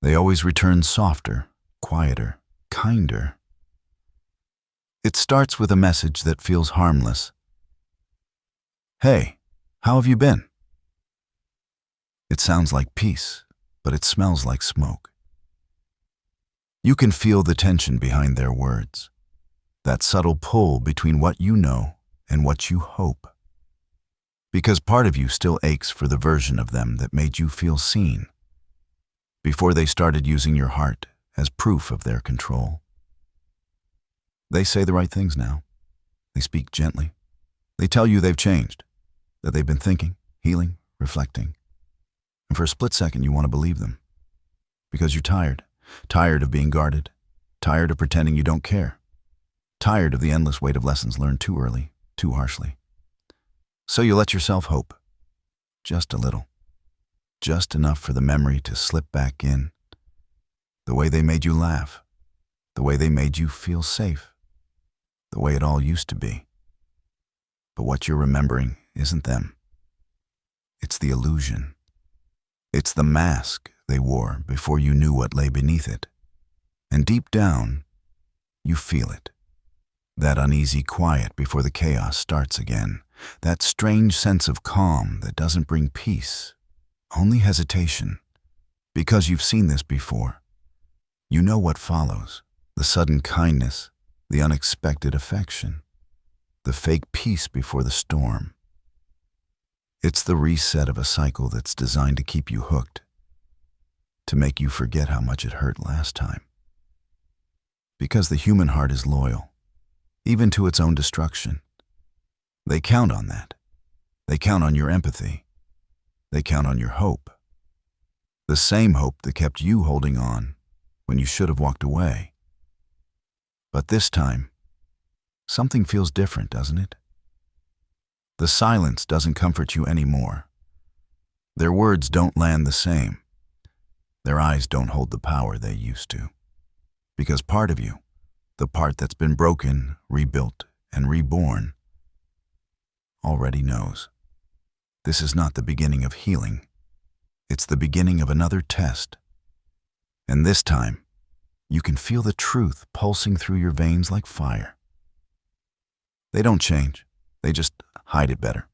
They always return softer, quieter, kinder. It starts with a message that feels harmless. "Hey, how have you been?" It sounds like peace, but it smells like smoke. You can feel the tension behind their words, that subtle pull between what you know and what you hope. Because part of you still aches for the version of them that made you feel seen, before they started using your heart as proof of their control. They say the right things now. They speak gently. They tell you they've changed, that they've been thinking, healing, reflecting. And for a split second, you want to believe them. Because you're tired. Tired of being guarded. Tired of pretending you don't care. Tired of the endless weight of lessons learned too early, too harshly. So you let yourself hope. Just a little. Just enough for the memory to slip back in. The way they made you laugh. The way they made you feel safe. The way it all used to be. But what you're remembering isn't them. It's the illusion. It's the mask they wore before you knew what lay beneath it. And deep down, you feel it. That uneasy quiet before the chaos starts again. That strange sense of calm that doesn't bring peace, only hesitation. Because you've seen this before. You know what follows. The sudden kindness, the unexpected affection, the fake peace before the storm. It's the reset of a cycle that's designed to keep you hooked, to make you forget how much it hurt last time. Because the human heart is loyal, even to its own destruction. They count on that. They count on your empathy. They count on your hope. The same hope that kept you holding on when you should have walked away. But this time, something feels different, doesn't it? The silence doesn't comfort you anymore. Their words don't land the same. Their eyes don't hold the power they used to. Because part of you, the part that's been broken, rebuilt, and reborn, already knows. This is not the beginning of healing. It's the beginning of another test. And this time, you can feel the truth pulsing through your veins like fire. They don't change. They just hide it better.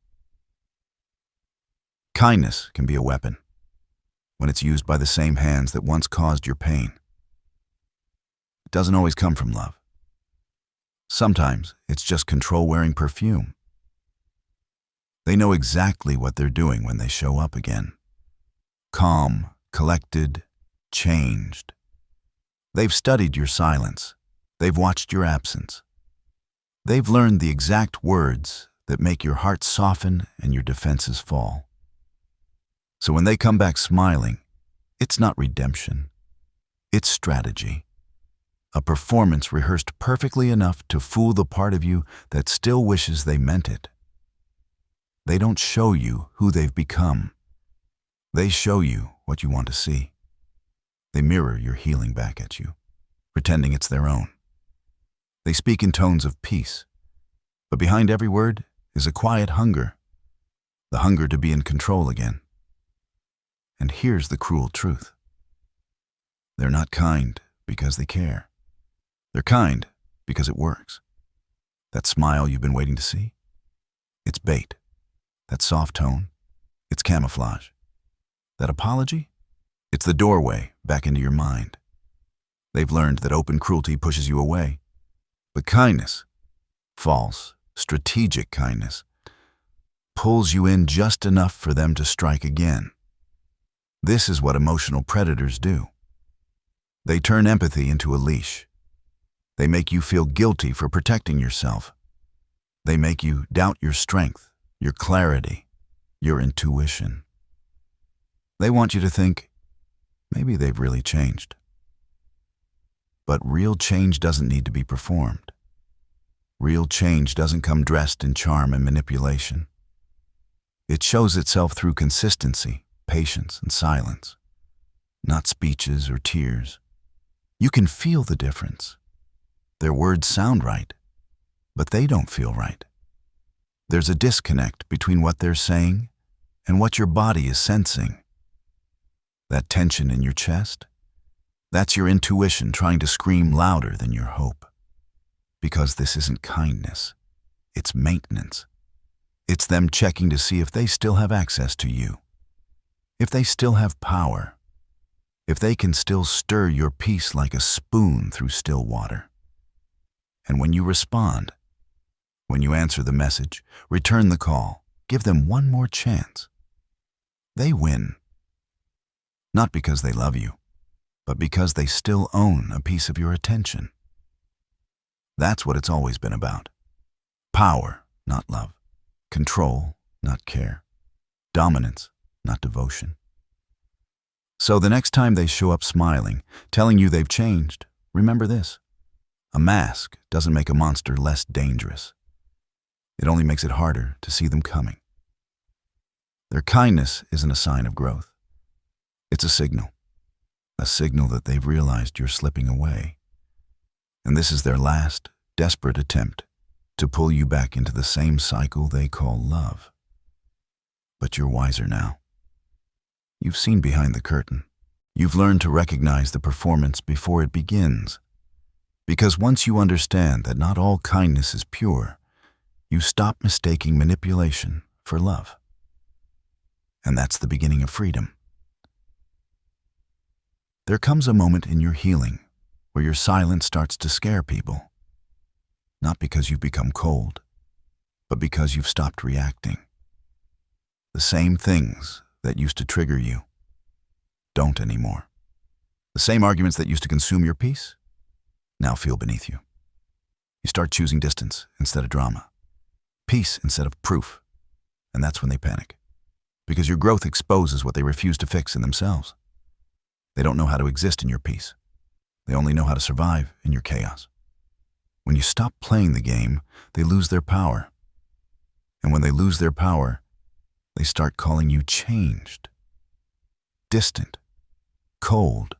Kindness can be a weapon when it's used by the same hands that once caused your pain. It doesn't always come from love. Sometimes it's just control wearing perfume. They know exactly what they're doing when they show up again. Calm, collected, changed. They've studied your silence. They've watched your absence. They've learned the exact words that make your heart soften and your defenses fall. So when they come back smiling, it's not redemption. It's strategy. A performance rehearsed perfectly enough to fool the part of you that still wishes they meant it. They don't show you who they've become. They show you what you want to see. They mirror your healing back at you, pretending it's their own. They speak in tones of peace, but behind every word is a quiet hunger, the hunger to be in control again. And here's the cruel truth. They're not kind because they care. They're kind because it works. That smile you've been waiting to see, it's bait. That soft tone, it's camouflage. That apology, it's the doorway back into your mind. They've learned that open cruelty pushes you away. But kindness, false, strategic kindness, pulls you in just enough for them to strike again. This is what emotional predators do. They turn empathy into a leash. They make you feel guilty for protecting yourself. They make you doubt your strength, your clarity, your intuition. They want you to think, maybe they've really changed. But real change doesn't need to be performed. Real change doesn't come dressed in charm and manipulation. It shows itself through consistency, patience, and silence, not speeches or tears. You can feel the difference. Their words sound right, but they don't feel right. There's a disconnect between what they're saying and what your body is sensing. That tension in your chest, That's your intuition trying to scream louder than your hope. Because this isn't kindness, it's maintenance. It's them checking to see if they still have access to you, if they still have power, if they can still stir your peace like a spoon through still water. And when you respond, when you answer the message, return the call, give them one more chance, they win. Not because they love you, but because they still own a piece of your attention. That's what it's always been about. Power, not love. Control, not care. Dominance, not devotion. So the next time they show up smiling, telling you they've changed, remember this. A mask doesn't make a monster less dangerous. It only makes it harder to see them coming. Their kindness isn't a sign of growth. It's a signal that they've realized you're slipping away. And this is their last, desperate attempt to pull you back into the same cycle they call love. But you're wiser now. You've seen behind the curtain. You've learned to recognize the performance before it begins. Because once you understand that not all kindness is pure, you stop mistaking manipulation for love. And that's the beginning of freedom. There comes a moment in your healing where your silence starts to scare people. Not because you've become cold, but because you've stopped reacting. The same things that used to trigger you don't anymore. The same arguments that used to consume your peace now feel beneath you. You start choosing distance instead of drama, peace instead of proof, and that's when they panic. Because your growth exposes what they refuse to fix in themselves. They don't know how to exist in your peace. They only know how to survive in your chaos. When you stop playing the game, they lose their power. And when they lose their power, they start calling you changed, distant, cold.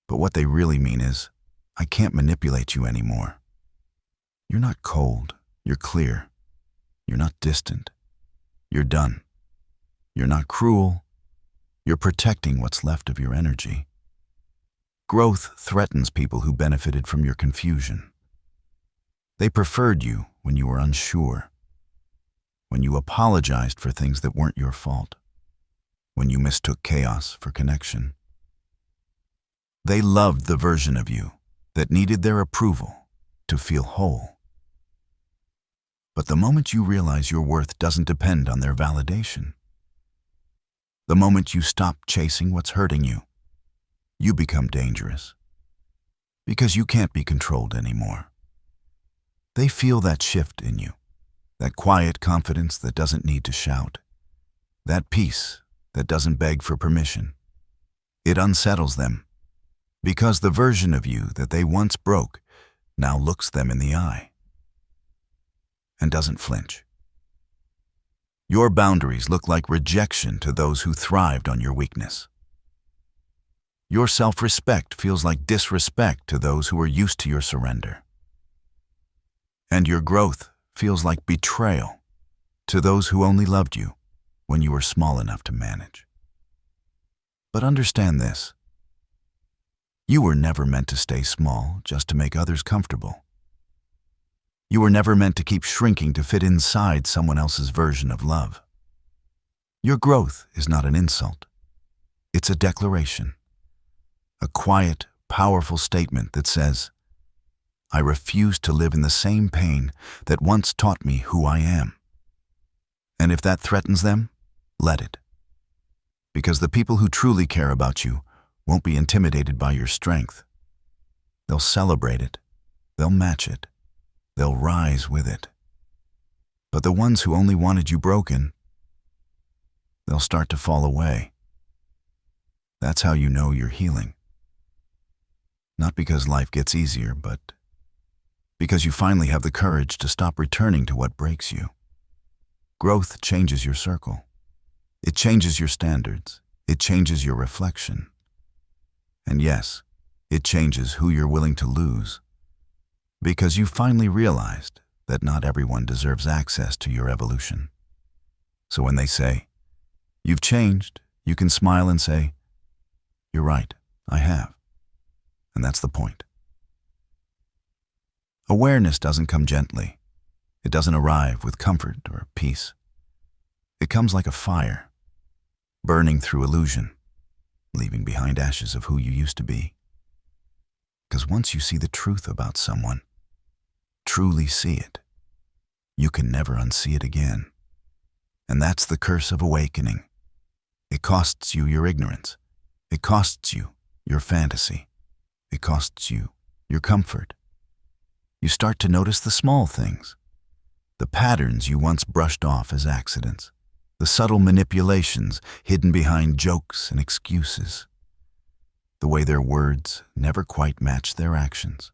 But what they really mean is, I can't manipulate you anymore. You're not cold, you're clear. You're not distant, you're done. You're not cruel, you're protecting what's left of your energy. Growth threatens people who benefited from your confusion. They preferred you when you were unsure, when you apologized for things that weren't your fault, when you mistook chaos for connection. They loved the version of you that needed their approval to feel whole. But the moment you realize your worth doesn't depend on their validation, the moment you stop chasing what's hurting you, you become dangerous. Because you can't be controlled anymore. They feel that shift in you, that quiet confidence that doesn't need to shout, that peace that doesn't beg for permission. It unsettles them, because the version of you that they once broke now looks them in the eye and doesn't flinch. Your boundaries look like rejection to those who thrived on your weakness. Your self-respect feels like disrespect to those who are used to your surrender. And your growth feels like betrayal to those who only loved you when you were small enough to manage. But understand this. You were never meant to stay small just to make others comfortable. You were never meant to keep shrinking to fit inside someone else's version of love. Your growth is not an insult. It's a declaration. A quiet, powerful statement that says, I refuse to live in the same pain that once taught me who I am. And if that threatens them, let it. Because the people who truly care about you won't be intimidated by your strength. They'll celebrate it. They'll match it. They'll rise with it. But the ones who only wanted you broken, they'll start to fall away. That's how you know you're healing. Not because life gets easier, but because you finally have the courage to stop returning to what breaks you. Growth changes your circle. It changes your standards. It changes your reflection. And yes, it changes who you're willing to lose. Because you finally realized that not everyone deserves access to your evolution. So when they say, you've changed, you can smile and say, you're right, I have. And that's the point. Awareness doesn't come gently. It doesn't arrive with comfort or peace. It comes like a fire, burning through illusion, leaving behind ashes of who you used to be. Because once you see the truth about someone, truly see it, you can never unsee it again. And that's the curse of awakening. It costs you your ignorance. It costs you your fantasy. It costs you your comfort. You start to notice the small things, the patterns you once brushed off as accidents, the subtle manipulations hidden behind jokes and excuses, the way their words never quite matched their actions,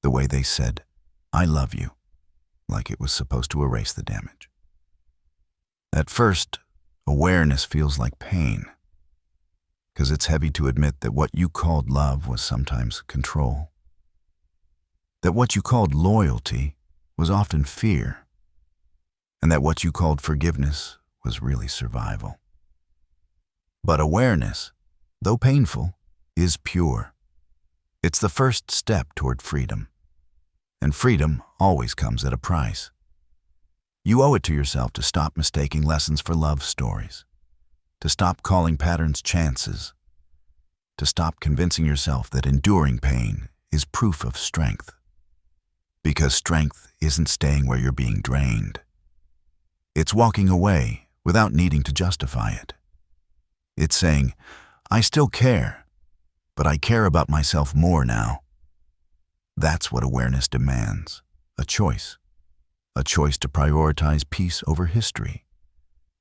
the way they said, "I love you," like it was supposed to erase the damage. At first, awareness feels like pain, because it's heavy to admit that what you called love was sometimes control, that what you called loyalty was often fear, and that what you called forgiveness was really survival. But awareness, though painful, is pure. It's the first step toward freedom, and freedom always comes at a price. You owe it to yourself to stop mistaking lessons for love stories, to stop calling patterns chances, to stop convincing yourself that enduring pain is proof of strength. Because strength isn't staying where you're being drained. It's walking away without needing to justify it. It's saying, "I still care, but I care about myself more now." That's what awareness demands, a choice. A choice to prioritize peace over history.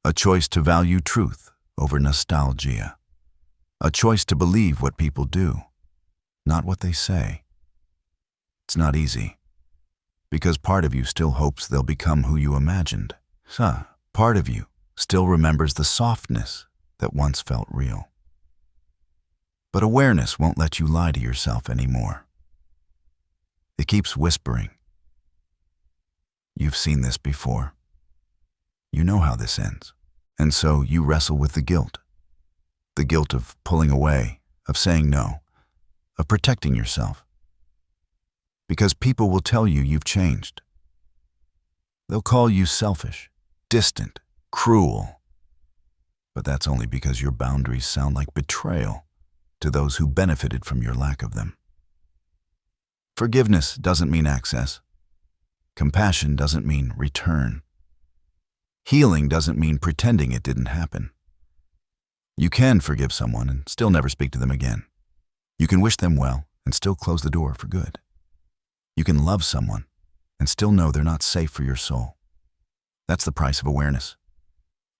A choice to value truth over nostalgia. A choice to believe what people do, not what they say. It's not easy, because part of you still hopes they'll become who you imagined. Part of you still remembers the softness that once felt real. But awareness won't let you lie to yourself anymore. It keeps whispering. You've seen this before. You know how this ends. And so you wrestle with the guilt of pulling away, of saying no, of protecting yourself. Because people will tell you you've changed. They'll call you selfish, distant, cruel. But that's only because your boundaries sound like betrayal to those who benefited from your lack of them. Forgiveness doesn't mean access. Compassion doesn't mean return. Healing doesn't mean pretending it didn't happen. You can forgive someone and still never speak to them again. You can wish them well and still close the door for good. You can love someone and still know they're not safe for your soul. That's the price of awareness.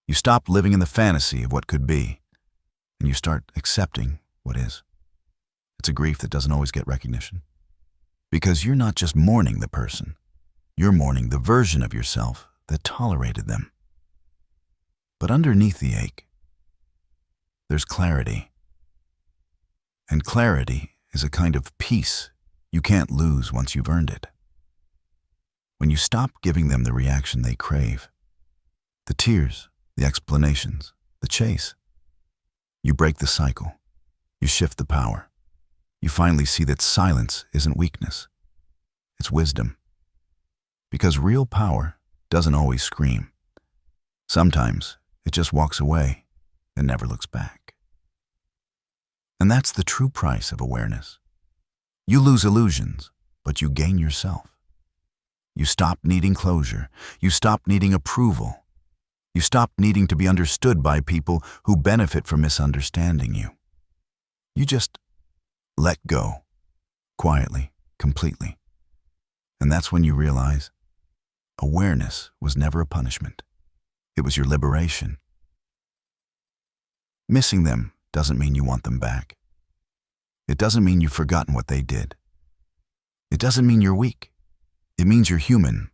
You stop living in the fantasy of what could be, and you start accepting what is. It's a grief that doesn't always get recognition. Because you're not just mourning the person. You're mourning the version of yourself that tolerated them. But underneath the ache, there's clarity. And clarity is a kind of peace you can't lose once you've earned it. When you stop giving them the reaction they crave, the tears, the explanations, the chase, you break the cycle. You shift the power. You finally see that silence isn't weakness. It's wisdom. Because real power doesn't always scream. Sometimes it just walks away and never looks back. And that's the true price of awareness. You lose illusions, but you gain yourself. You stop needing closure. You stop needing approval. You stop needing to be understood by people who benefit from misunderstanding you. You just let go, quietly, completely. And that's when you realize awareness was never a punishment. It was your liberation. Missing them doesn't mean you want them back. It doesn't mean you've forgotten what they did. It doesn't mean you're weak. It means you're human.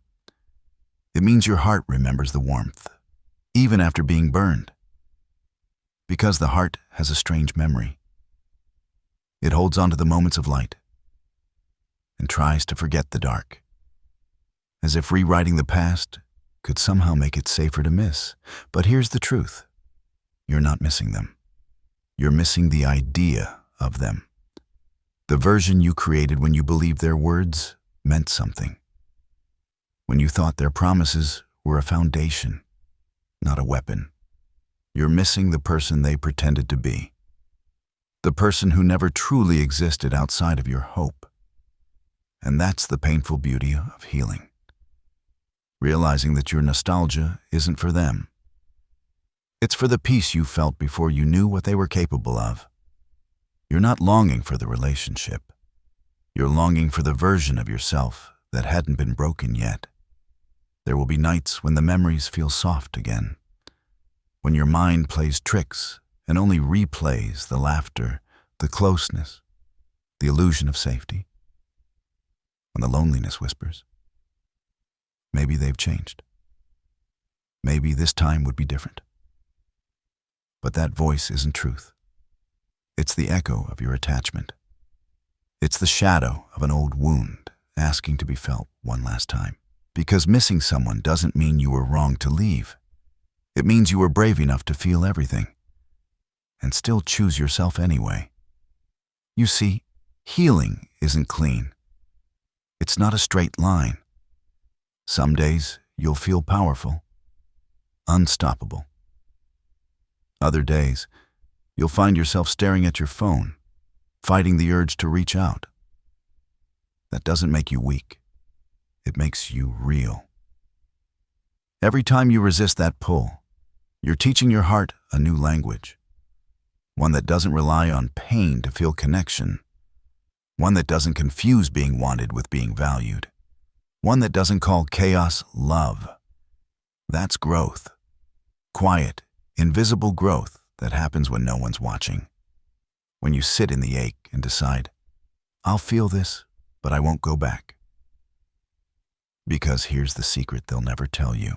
It means your heart remembers the warmth, even after being burned. Because the heart has a strange memory. It holds on to the moments of light and tries to forget the dark, as if rewriting the past could somehow make it safer to miss. But here's the truth. You're not missing them. You're missing the idea of them. The version you created when you believed their words meant something. When you thought their promises were a foundation, not a weapon. You're missing the person they pretended to be. The person who never truly existed outside of your hope. And that's the painful beauty of healing. Realizing that your nostalgia isn't for them. It's for the peace you felt before you knew what they were capable of. You're not longing for the relationship. You're longing for the version of yourself that hadn't been broken yet. There will be nights when the memories feel soft again, when your mind plays tricks and only replays the laughter, the closeness, the illusion of safety. When the loneliness whispers, maybe they've changed. Maybe this time would be different. But that voice isn't truth. It's the echo of your attachment. It's the shadow of an old wound asking to be felt one last time. Because missing someone doesn't mean you were wrong to leave. It means you were brave enough to feel everything and still choose yourself anyway. You see, healing isn't clean. It's not a straight line. Some days you'll feel powerful, unstoppable. Other days, you'll find yourself staring at your phone, fighting the urge to reach out. That doesn't make you weak. It makes you real. Every time you resist that pull, you're teaching your heart a new language. One that doesn't rely on pain to feel connection. One that doesn't confuse being wanted with being valued. One that doesn't call chaos love. That's growth. Quiet, invisible growth that happens when no one's watching. When you sit in the ache and decide, I'll feel this, but I won't go back. Because here's the secret they'll never tell you.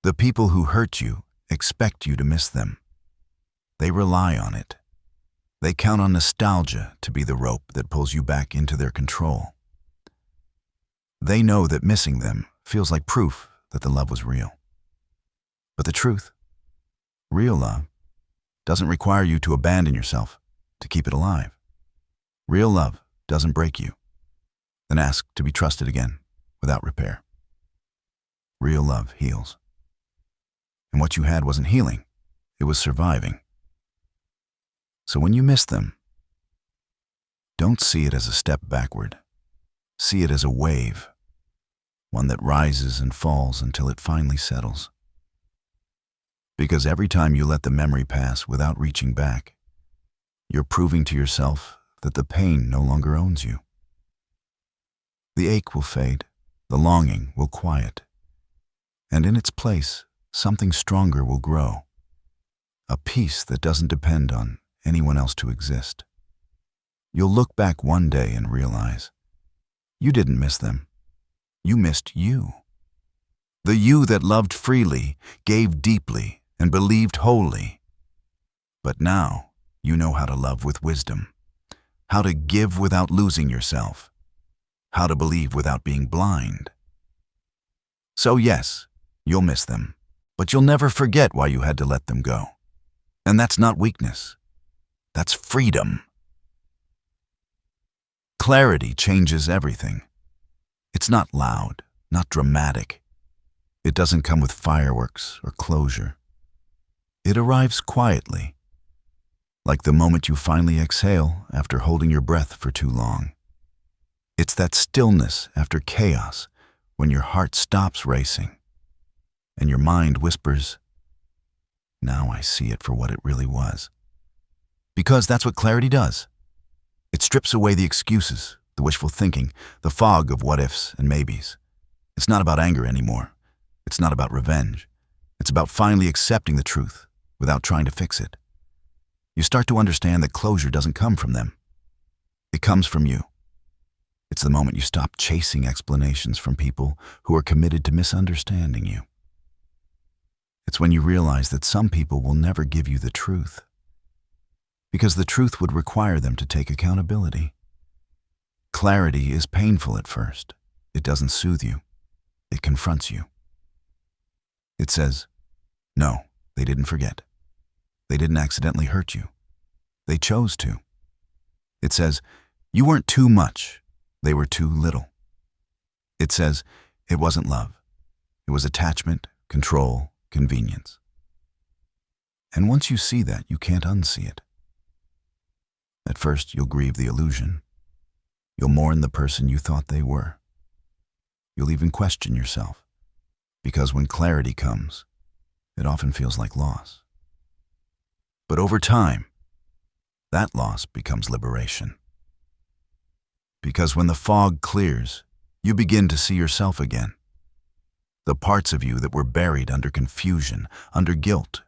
The people who hurt you expect you to miss them. They rely on it. They count on nostalgia to be the rope that pulls you back into their control. They know that missing them feels like proof that the love was real. But the truth, real love, doesn't require you to abandon yourself to keep it alive. Real love doesn't break you, then ask to be trusted again without repair. Real love heals. And what you had wasn't healing, it was surviving. So when you miss them, don't see it as a step backward. See it as a wave, one that rises and falls until it finally settles. Because every time you let the memory pass without reaching back, you're proving to yourself that the pain no longer owns you. The ache will fade, the longing will quiet, and in its place, something stronger will grow. A peace that doesn't depend on anyone else to exist. You'll look back one day and realize you didn't miss them. You missed you. The you that loved freely, gave deeply, and believed wholly. But now you know how to love with wisdom, how to give without losing yourself, how to believe without being blind. So yes, you'll miss them, but you'll never forget why you had to let them go. And that's not weakness. That's freedom. Clarity changes everything. It's not loud, not dramatic. It doesn't come with fireworks or closure. It arrives quietly, like the moment you finally exhale after holding your breath for too long. It's that stillness after chaos when your heart stops racing and your mind whispers, now I see it for what it really was. Because that's what clarity does. It strips away the excuses, the wishful thinking, the fog of what-ifs and maybes. It's not about anger anymore. It's not about revenge. It's about finally accepting the truth without trying to fix it. You start to understand that closure doesn't come from them. It comes from you. It's the moment you stop chasing explanations from people who are committed to misunderstanding you. It's when you realize that some people will never give you the truth, because the truth would require them to take accountability. Clarity is painful at first. It doesn't soothe you. It confronts you. It says, no, they didn't forget. They didn't accidentally hurt you. They chose to. It says, you weren't too much, they were too little. It says, it wasn't love. It was attachment, control, convenience. And once you see that, you can't unsee it. At first, you'll grieve the illusion. You'll mourn the person you thought they were. You'll even question yourself, because when clarity comes, it often feels like loss. But over time, that loss becomes liberation. Because when the fog clears, you begin to see yourself again. The parts of you that were buried under confusion, under guilt,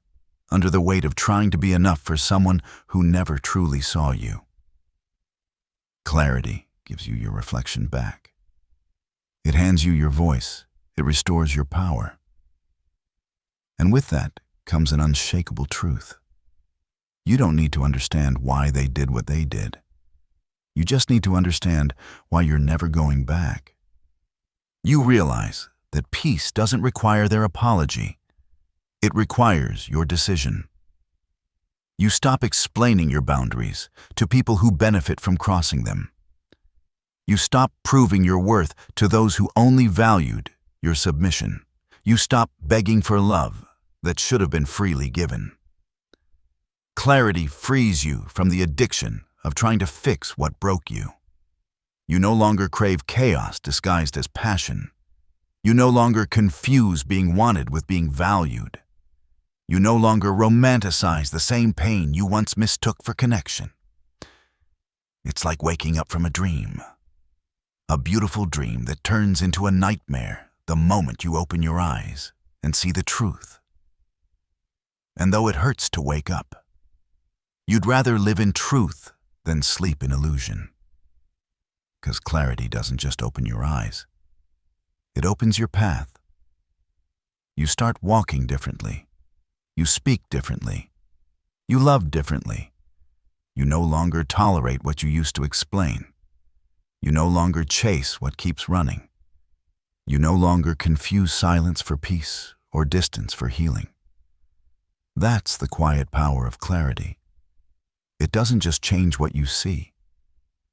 under the weight of trying to be enough for someone who never truly saw you. Clarity gives you your reflection back. It hands you your voice. It restores your power. And with that comes an unshakable truth. You don't need to understand why they did what they did. You just need to understand why you're never going back. You realize that peace doesn't require their apology. It requires your decision. You stop explaining your boundaries to people who benefit from crossing them. You stop proving your worth to those who only valued your submission. You stop begging for love that should have been freely given. Clarity frees you from the addiction of trying to fix what broke you. You no longer crave chaos disguised as passion. You no longer confuse being wanted with being valued. You no longer romanticize the same pain you once mistook for connection. It's like waking up from a dream. A beautiful dream that turns into a nightmare the moment you open your eyes and see the truth. And though it hurts to wake up, you'd rather live in truth than sleep in illusion. Because clarity doesn't just open your eyes. It opens your path. You start walking differently. You speak differently. You love differently. You no longer tolerate what you used to explain. You no longer chase what keeps running. You no longer confuse silence for peace or distance for healing. That's the quiet power of clarity. It doesn't just change what you see.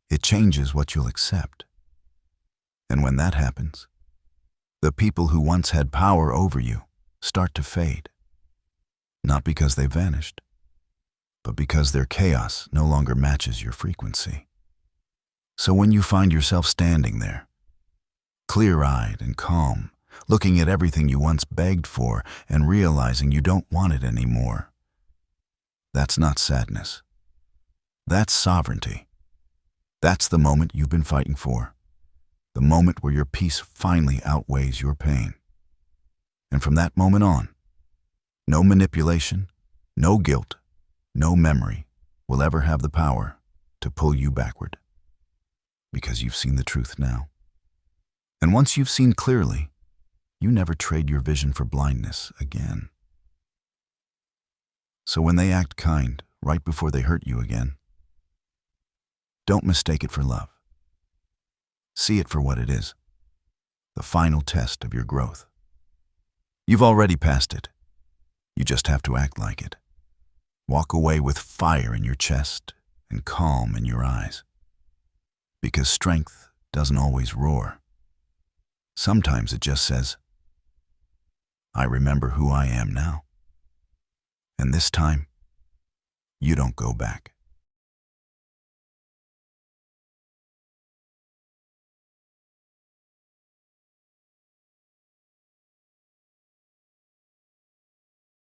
It changes what you'll accept. And when that happens, the people who once had power over you start to fade. Not because they vanished, but because their chaos no longer matches your frequency. So when you find yourself standing there, clear-eyed and calm, looking at everything you once begged for and realizing you don't want it anymore, that's not sadness. That's sovereignty. That's the moment you've been fighting for. The moment where your peace finally outweighs your pain. And from that moment on, no manipulation, no guilt, no memory will ever have the power to pull you backward. Because you've seen the truth now. And once you've seen clearly, you never trade your vision for blindness again. So when they act kind right before they hurt you again, don't mistake it for love. See it for what it is, the final test of your growth. You've already passed it. You just have to act like it. Walk away with fire in your chest and calm in your eyes. Because strength doesn't always roar. Sometimes it just says, I remember who I am now. And this time, you don't go back.